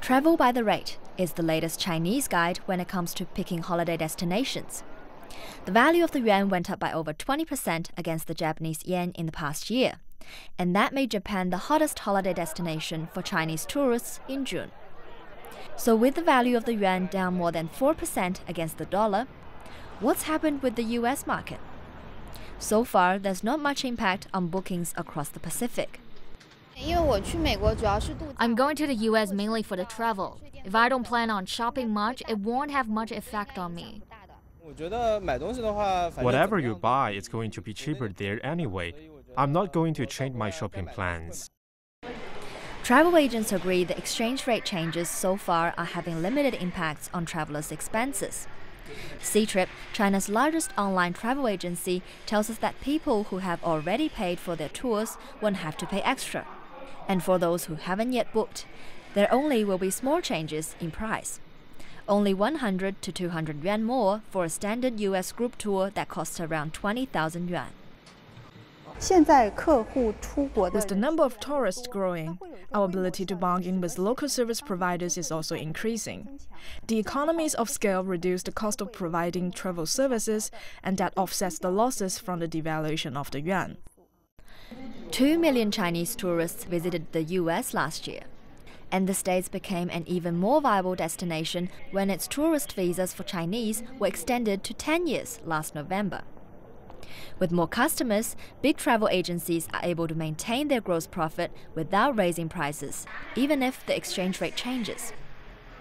Travel by the Rate is the latest Chinese guide when it comes to picking holiday destinations. The value of the yuan went up by over 20% against the Japanese yen in the past year, and that made Japan the hottest holiday destination for Chinese tourists in June. So with the value of the yuan down more than 4% against the dollar, what's happened with the US market? So far, there's not much impact on bookings across the Pacific. I'm going to the US mainly for the travel. If I don't plan on shopping much, it won't have much effect on me. Whatever you buy is going to be cheaper there anyway. I'm not going to change my shopping plans. Travel agents agree the exchange rate changes so far are having limited impacts on travelers' expenses. Ctrip, China's largest online travel agency, tells us that people who have already paid for their tours won't have to pay extra. And for those who haven't yet booked, there only will be small changes in price. Only 100 to 200 yuan more for a standard US group tour that costs around 20,000 yuan. With the number of tourists growing, our ability to bargain with local service providers is also increasing. The economies of scale reduce the cost of providing travel services, and that offsets the losses from the devaluation of the yuan. 2 million Chinese tourists visited the US last year, and the States became an even more viable destination when its tourist visas for Chinese were extended to 10 years last November. With more customers, big travel agencies are able to maintain their gross profit without raising prices, even if the exchange rate changes.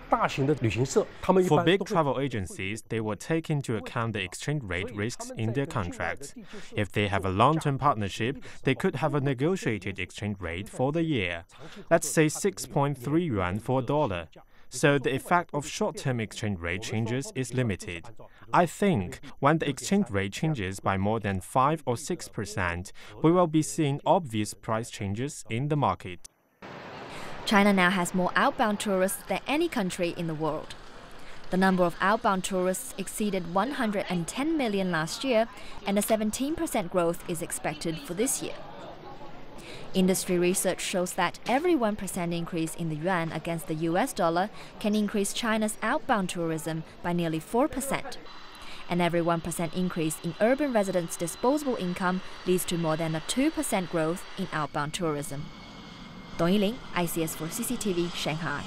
For big travel agencies, they will take into account the exchange rate risks in their contracts. If they have a long-term partnership, they could have a negotiated exchange rate for the year. Let's say 6.3 yuan for a dollar. So the effect of short-term exchange rate changes is limited. I think when the exchange rate changes by more than 5 or 6%, we will be seeing obvious price changes in the market. China now has more outbound tourists than any country in the world. The number of outbound tourists exceeded 110 million last year, and a 17% growth is expected for this year. Industry research shows that every 1% increase in the yuan against the US dollar can increase China's outbound tourism by nearly 4%. And every 1% increase in urban residents' disposable income leads to more than a 2% growth in outbound tourism. Dong Yiling, ICS for CCTV, Shanghai.